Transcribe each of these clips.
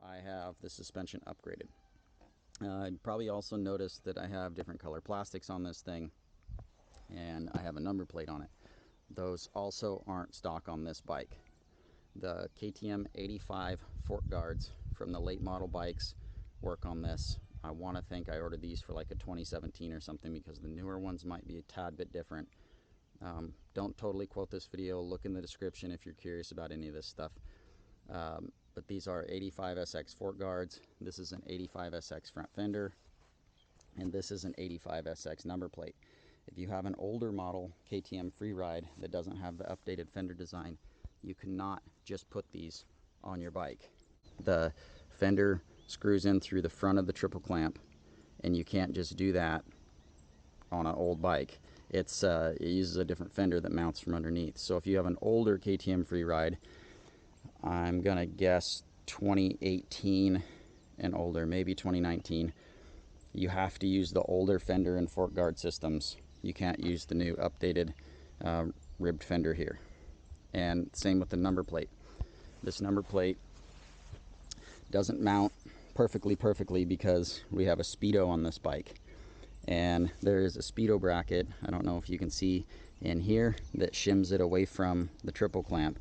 I have the suspension upgraded. You probably also noticed that I have different color plastics on this thing, and I have a number plate on it. Those also aren't stock on this bike. The KTM 85 fork guards from the late model bikes work on this. I want to think I ordered these for like a 2017 or something, because the newer ones might be a tad bit different. Don't totally quote this video. Look in the description if you're curious about any of this stuff. But these are 85 SX fork guards. This is an 85 SX front fender, and this is an 85 SX number plate. If you have an older model KTM Freeride that doesn't have the updated fender design, you cannot just put these on your bike. The fender screws in through the front of the triple clamp, and you can't just do that on an old bike. It uses a different fender that mounts from underneath. So if you have an older KTM Freeride, I'm gonna guess 2018 and older, maybe 2019, you have to use the older fender and fork guard systems. You can't use the new updated ribbed fender here. And same with the number plate. This number plate doesn't mount perfectly because we have a Speedo on this bike, and there is a Speedo bracket, I don't know if you can see in here, that shims it away from the triple clamp.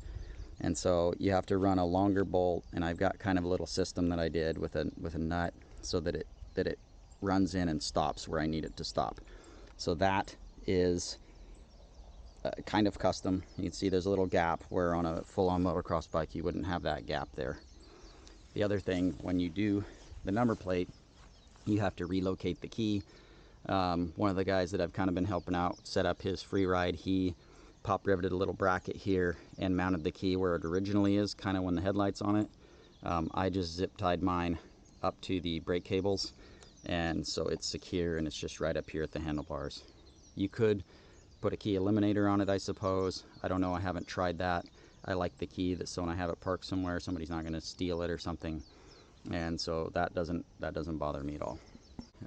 And so you have to run a longer bolt, and I've got kind of a little system that I did with a nut so that it runs in and stops where I need it to stop. So that is kind of custom. You can see there's a little gap where on a full-on motocross bike you wouldn't have that gap there. The other thing, when you do the number plate, you have to relocate the key. One of the guys that I've kind of been helping out set up his Freeride, he pop riveted a little bracket here and mounted the key where it originally is, kind of when the headlight's on it. I just zip tied mine up to the brake cables, and so it's secure and it's just right up here at the handlebars. You could put a key eliminator on it, I suppose. I don't know, I haven't tried that. I like the key that, so when I have it parked somewhere, somebody's not going to steal it or something, and so that doesn't bother me at all.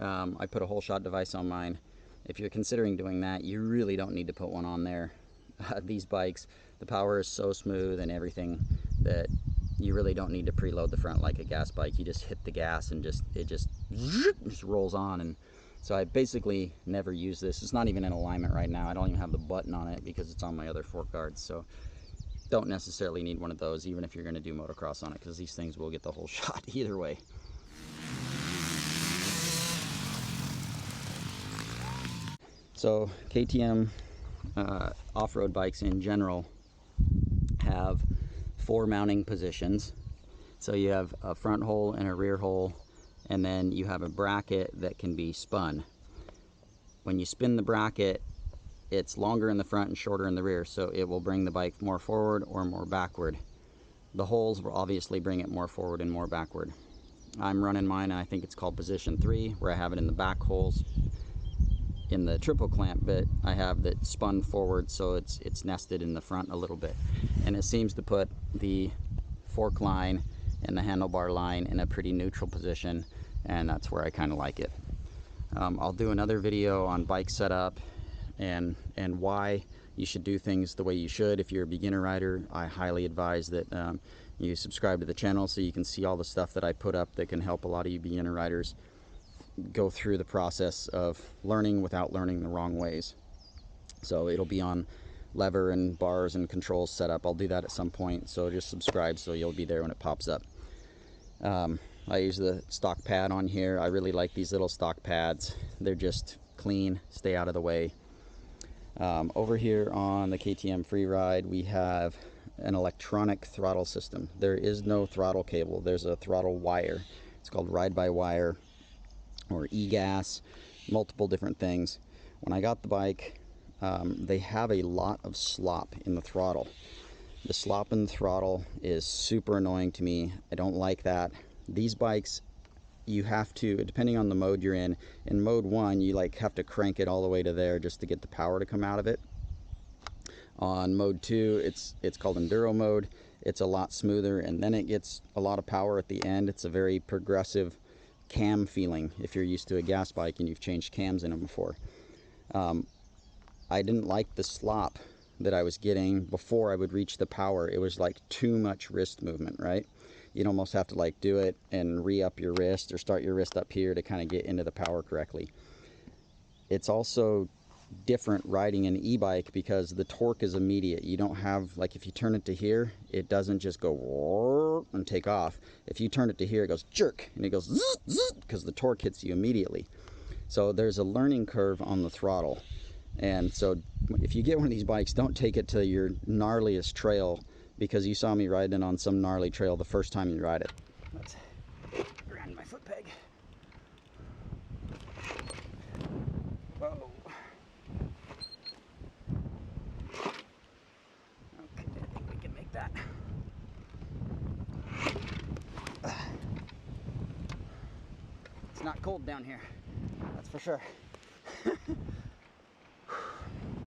I put a Holeshot device on mine. If you're considering doing that, you really don't need to put one on there. These bikes, the power is so smooth and everything that you really don't need to preload the front like a gas bike. You just hit the gas and it just rolls on. And so I basically never use this. It's not even in alignment right now. I don't even have the button on it because it's on my other fork guards. So don't necessarily need one of those, even if you're going to do motocross on it, because these things will get the whole shot either way. So KTM off-road bikes in general have 4 mounting positions. So you have a front hole and a rear hole, and then you have a bracket that can be spun. When you spin the bracket, it's longer in the front and shorter in the rear, so it will bring the bike more forward or more backward. The holes will obviously bring it more forward and more backward. I'm running mine, and I think it's called position 3, where I have it in the back holes in the triple clamp, but I have that spun forward, so it's nested in the front a little bit, and it seems to put the fork line and the handlebar line in a pretty neutral position, and that's where I kind of like it. I'll do another video on bike setup and why you should do things the way you should. If you're a beginner rider, I highly advise that you subscribe to the channel so you can see all the stuff that I put up that can help a lot of you beginner riders go through the process of learning without learning the wrong ways. So it'll be on lever and bars and controls setup. I'll do that at some point, so just subscribe so you'll be there when it pops up. I use the stock pad on here. I really like these little stock pads. They're just clean, stay out of the way. Over here on the KTM Freeride, we have an electronic throttle system. There is no throttle cable. There's a throttle wire. It's called ride-by-wire or e-gas, multiple different things. When I got the bike, they have a lot of slop in the throttle. The slop in the throttle is super annoying to me. I don't like that. These bikes, you have to, depending on the mode you're in mode 1, you like have to crank it all the way to there just to get the power to come out of it. On mode 2, it's called enduro mode. It's a lot smoother, and then it gets a lot of power at the end. It's a very progressive cam feeling if you're used to a gas bike and you've changed cams in them before. I didn't like the slop that I was getting before I would reach the power. It was like too much wrist movement, right? you'd almost have to like do it and re-up your wrist or start your wrist up here to kind of get into the power correctly. It's also different riding an e-bike because the torque is immediate. You don't have, like, if you turn it to here, it doesn't just go and take off. If you turn it to here, it goes jerk and it goes zzz, because the torque hits you immediately. So there's a learning curve on the throttle. And so if you get one of these bikes, don't take it to your gnarliest trail, because you saw me riding on some gnarly trail the first time you ride it. Let's grind my foot peg. Whoa. Okay, I think we can make that. It's not cold down here, that's for sure.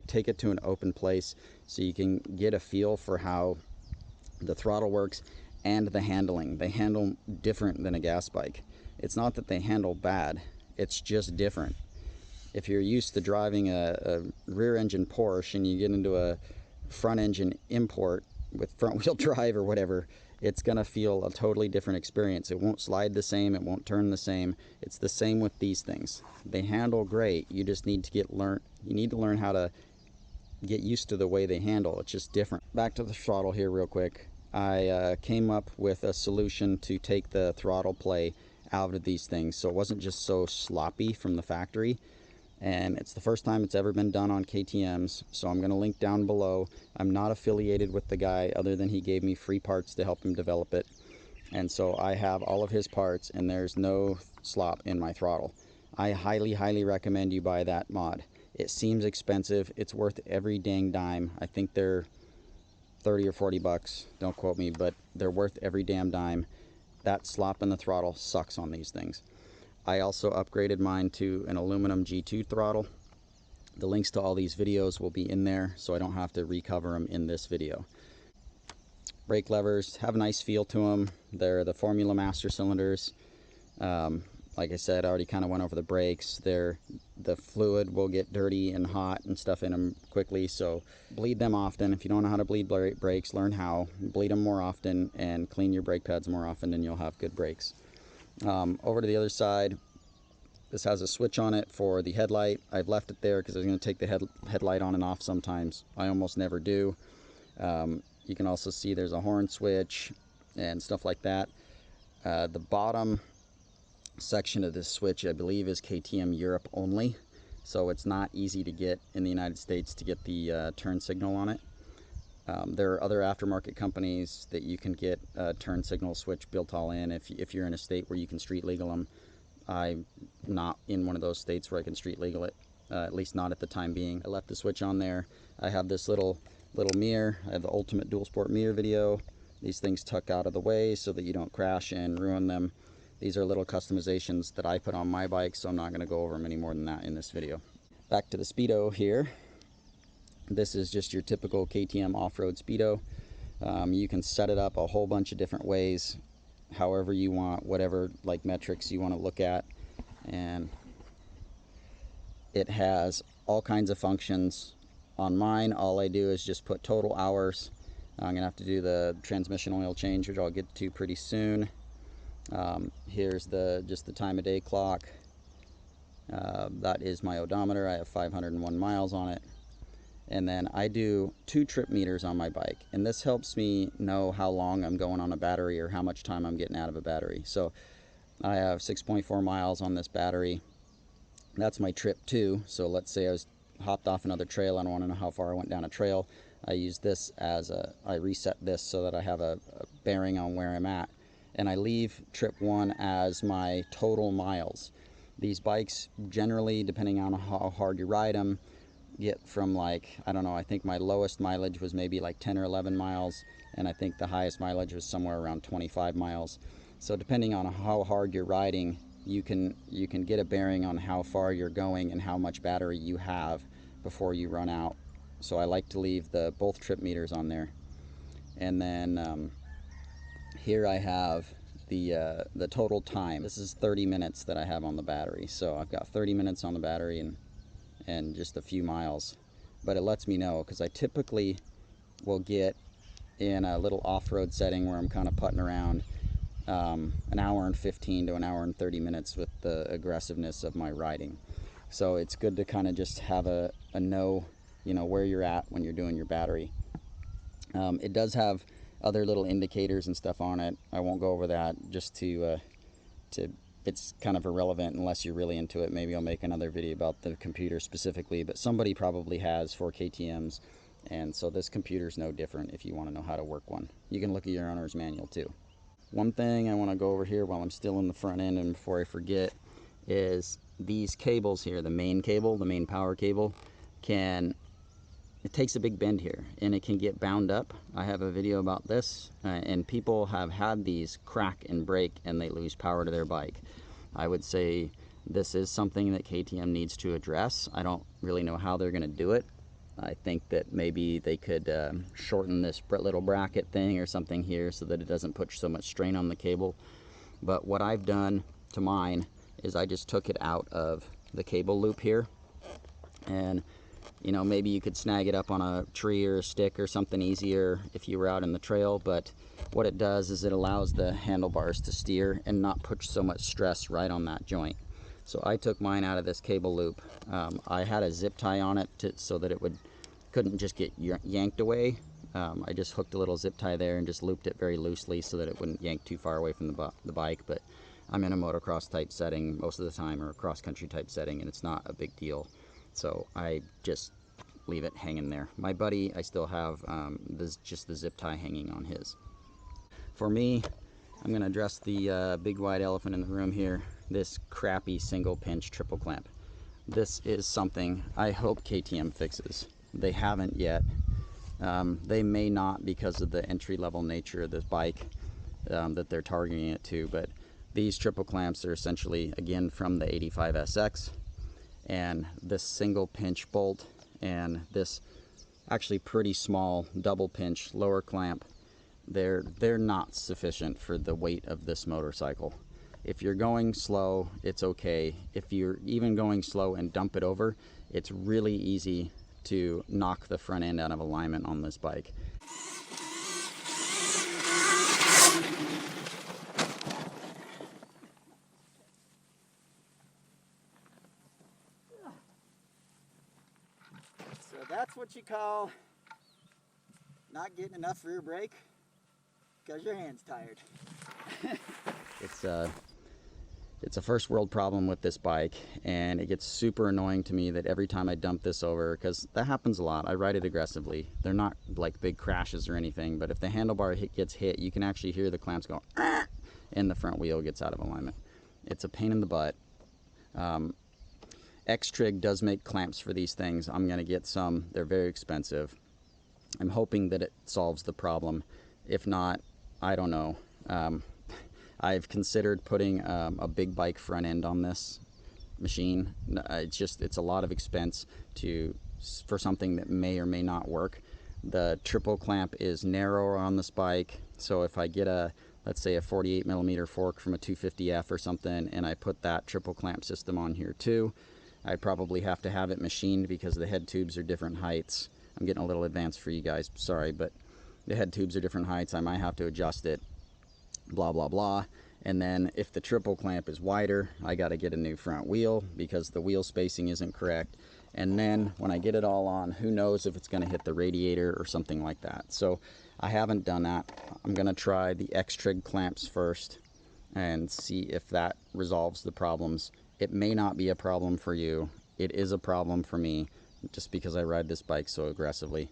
Take it to an open place so you can get a feel for how the throttle works and the handling. They handle different than a gas bike. It's not that they handle bad, it's just different. If you're used to driving a rear engine Porsche and you get into a front engine import with front wheel drive or whatever, it's gonna feel a totally different experience. It won't slide the same, it won't turn the same. It's the same with these things. They handle great, you just need to you need to learn how to get used to the way they handle. It's just different. Back to the throttle here real quick. I came up with a solution to take the throttle play out of these things so it wasn't just so sloppy from the factory. And it's the first time it's ever been done on KTMs, so I'm going to link down below. I'm not affiliated with the guy other than he gave me free parts to help him develop it, and so I have all of his parts and there's no slop in my throttle. I highly recommend you buy that mod. It seems expensive, it's worth every dang dime. I think they're 30 or 40 bucks, don't quote me, but they're worth every damn dime. That slop in the throttle sucks on these things. I also upgraded mine to an aluminum G2 throttle. The links to all these videos will be in there, so I don't have to recover them in this video. Brake levers have a nice feel to them. They're the Formula Master cylinders. Like I said, I already kind of went over the brakes. The fluid will get dirty and hot and stuff in them quickly, so bleed them often. If you don't know how to bleed brakes, learn how. Bleed them more often and clean your brake pads more often, and you'll have good brakes. Over to the other side, this has a switch on it for the headlight. I've left it there because I was going to take the headlight on and off sometimes. I almost never do. You can also see there's a horn switch and stuff like that. The bottom section of this switch, I believe, is KTM Europe only, so it's not easy to get in the United States to get the turn signal on it. There are other aftermarket companies that you can get a turn signal switch built all in if you're in a state where you can street legal them. I'm not in one of those states where I can street legal it, at least not at the time being. I left the switch on there. I have this little mirror. I have the Ultimate Dual Sport mirror video. These things tuck out of the way so that you don't crash and ruin them. These are little customizations that I put on my bike, so I'm not going to go over them any more than that in this video. Back to the Speedo here. This is just your typical KTM off-road Speedo. You can set it up a whole bunch of different ways, however you want, whatever like metrics you want to look at, and it has all kinds of functions. On mine, all I do is just put total hours. I'm gonna have to do the transmission oil change, which I'll get to pretty soon. Here's just the time of day clock. That is my odometer. I have 501 miles on it. And then I do 2 trip meters on my bike, and this helps me know how long I'm going on a battery or how much time I'm getting out of a battery. So I have 6.4 miles on this battery. That's my trip 2. So let's say I hopped off another trail and I want to know how far I went down a trail. I use this I reset this so that I have a bearing on where I'm at, and I leave trip 1 as my total miles. These bikes generally, depending on how hard you ride them, get from, like, I don't know, I think my lowest mileage was maybe like 10 or 11 miles, and I think the highest mileage was somewhere around 25 miles. So depending on how hard you're riding, you can get a bearing on how far you're going and how much battery you have before you run out. So I like to leave both trip meters on there. And then here I have the total time. This is 30 minutes that I have on the battery. So I've got 30 minutes on the battery and just a few miles, but it lets me know, because I typically will get in a little off-road setting where I'm kind of putting around, an hour and 15 to an hour and 30 minutes with the aggressiveness of my riding. So it's good to kind of just have a know, you know, where you're at when you're doing your battery. It does have other little indicators and stuff on it. I won't go over that, just to it's kind of irrelevant unless you're really into it. Maybe I'll make another video about the computer specifically, but somebody probably has for KTMs, and so this computer's no different if you want to know how to work one. You can look at your owner's manual too. One thing I want to go over here while I'm still in the front end and before I forget is these cables here. The main cable, the main power cable, it takes a big bend here and it can get bound up. I have a video about this, and people have had these crack and break and they lose power to their bike. I would say this is something that KTM needs to address. I don't really know how they're going to do it. I think that maybe they could shorten this little bracket thing or something here so that it doesn't put so much strain on the cable. But what I've done to mine is I just took it out of the cable loop here, and you know, maybe you could snag it up on a tree or a stick or something easier if you were out in the trail, but what it does is it allows the handlebars to steer and not put so much stress right on that joint. So I took mine out of this cable loop. I had a zip tie on it so that it couldn't just get yanked away. I just hooked a little zip tie there and just looped it very loosely so that it wouldn't yank too far away from the bike, but I'm in a motocross type setting most of the time, or a cross country type setting, and it's not a big deal. So I just leave it hanging there. My buddy, I still have just the zip tie hanging on his. For me, I'm going to address the big white elephant in the room here, this crappy single pinch triple clamp. This is something I hope KTM fixes. They haven't yet. They may not because of the entry-level nature of this bike that they're targeting it to, but these triple clamps are essentially, again, from the 85 SX. And this single pinch bolt and this actually pretty small double pinch lower clamp, they're not sufficient for the weight of this motorcycle. If you're going slow, it's okay. If you're even going slow and dump it over, it's really easy to knock the front end out of alignment on this bike. That's what you call not getting enough rear brake because your hand's tired. It's a first world problem with this bike, and it gets super annoying to me that every time I dump this over, because that happens a lot. I ride it aggressively. They're not like big crashes or anything, but if the handlebar gets hit, you can actually hear the clamps go and the front wheel gets out of alignment. It's a pain in the butt. X-Trig does make clamps for these things. I'm going to get some. They're very expensive. I'm hoping that it solves the problem. If not, I don't know. I've considered putting a big bike front end on this machine. It's a lot of expense for something that may or may not work. The triple clamp is narrower on this bike, so if I get let's say a 48mm fork from a 250F or something, and I put that triple clamp system on here too, I'd probably have to have it machined because the head tubes are different heights. I'm getting a little advanced for you guys, sorry, but the head tubes are different heights. I might have to adjust it, blah, blah, blah. And then if the triple clamp is wider, I got to get a new front wheel because the wheel spacing isn't correct. And then when I get it all on, who knows if it's going to hit the radiator or something like that. So I haven't done that. I'm going to try the X-Trig clamps first and see if that resolves the problems. It may not be a problem for you. It is a problem for me just because I ride this bike so aggressively.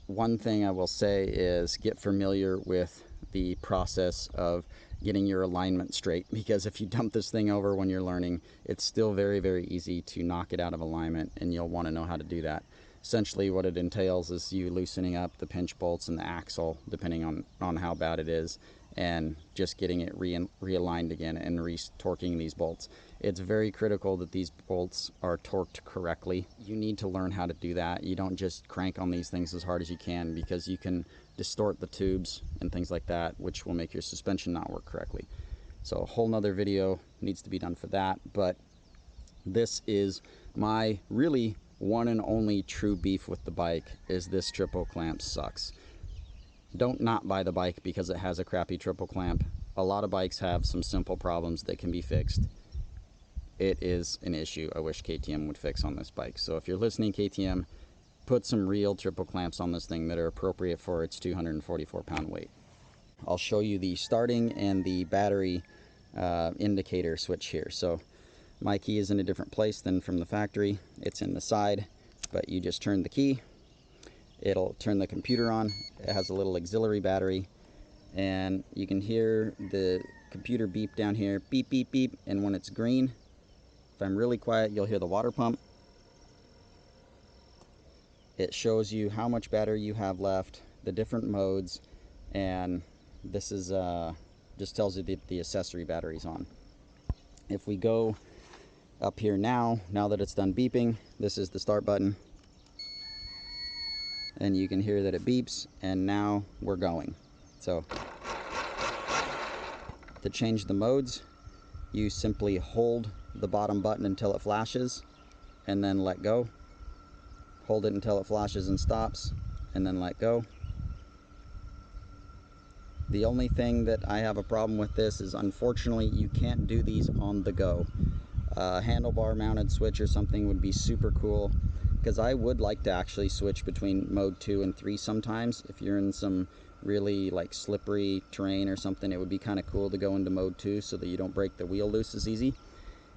One thing I will say is get familiar with the process of getting your alignment straight, because if you dump this thing over when you're learning, it's still very, very easy to knock it out of alignment, and you'll want to know how to do that. Essentially what it entails is you loosening up the pinch bolts and the axle, depending on how bad it is, and just getting it realigned again and re-torquing these bolts. It's very critical that these bolts are torqued correctly. You need to learn how to do that. You don't just crank on these things as hard as you can, because you can distort the tubes and things like that, which will make your suspension not work correctly. So a whole nother video needs to be done for that, but this is my really one and only true beef with the bike, is this triple clamp sucks. Don't not buy the bike because it has a crappy triple clamp. a lot of bikes have some simple problems that can be fixed. It is an issue I wish KTM would fix on this bike. So if you're listening, KTM, put some real triple clamps on this thing that are appropriate for its 244 pound weight. I'll show you the starting and the battery indicator switch here. So my key is in a different place than from the factory. It's in the side, but you just turn the key, it'll turn the computer on. It has a little auxiliary battery, and you can hear the computer beep down here, beep, beep, beep. And when it's green, if I'm really quiet, you'll hear the water pump. It shows you how much battery you have left, the different modes, and this is just tells you the accessory battery's on. If we go up here now that it's done beeping, this is the start button, and you can hear that it beeps, and now we're going. So to change the modes, you simply hold the bottom button until it flashes and then let go. Hold it until it flashes and stops, and then let go. The only thing that I have a problem with this is, unfortunately, you can't do these on the go. Handlebar mounted switch or something would be super cool, because I would like to actually switch between mode 2 and 3 sometimes. If you're in some really like slippery terrain or something, it would be kind of cool to go into mode 2 so that you don't break the wheel loose as easy.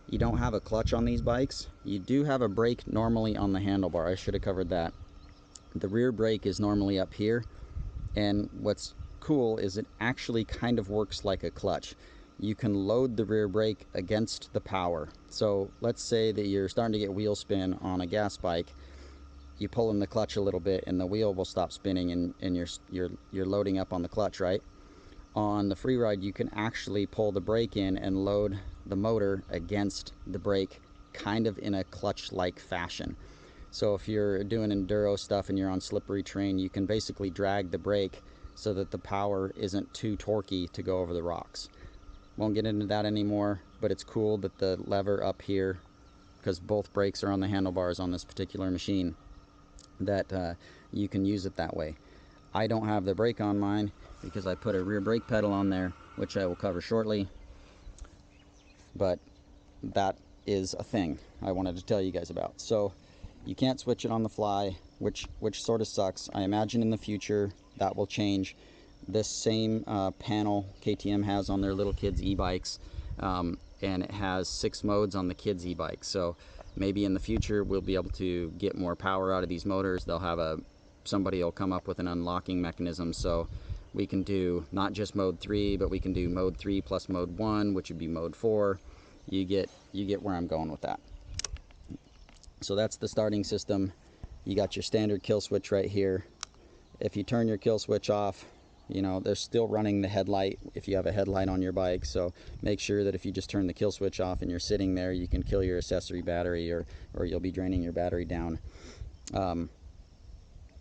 You don't have a clutch on these bikes. You do have a brake normally on the handlebar. I should have covered that. The rear brake is normally up here, and what's cool is it actually kind of works like a clutch. You can load the rear brake against the power. So let's say that you're starting to get wheel spin on a gas bike. You pull in the clutch a little bit and the wheel will stop spinning, and you're loading up on the clutch, right? On the Freeride, you can actually pull the brake in and load the motor against the brake, kind of in a clutch-like fashion. So if you're doing enduro stuff and you're on slippery terrain, you can basically drag the brake so that the power isn't too torquey to go over the rocks. Won't get into that anymore, but it's cool that the lever up here, because both brakes are on the handlebars on this particular machine, that you can use it that way. I don't have the brake on mine because I put a rear brake pedal on there, which I will cover shortly, but that is a thing I wanted to tell you guys about. So you can't switch it on the fly, which sort of sucks. I imagine in the future that will change. This same panel KTM has on their little kids e-bikes, and it has 6 modes on the kids e-bikes. So maybe in the future we'll be able to get more power out of these motors. They'll have somebody will come up with an unlocking mechanism, so we can do not just mode 3, but we can do mode 3 plus mode 1, which would be mode 4. You get where I'm going with that. So that's the starting system. You got your standard kill switch right here. If you turn your kill switch off, you know, they're still running the headlight if you have a headlight on your bike. So make sure that if you just turn the kill switch off and you're sitting there, you can kill your accessory battery, or you'll be draining your battery down.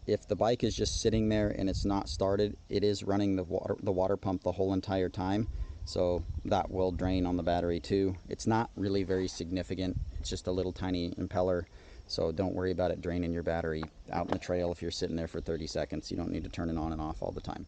If the bike is just sitting there and it's not started, it is running the water pump the whole entire time. So that will drain on the battery too. It's not really very significant. It's just a little tiny impeller. So don't worry about it draining your battery out in the trail if you're sitting there for 30 seconds. You don't need to turn it on and off all the time.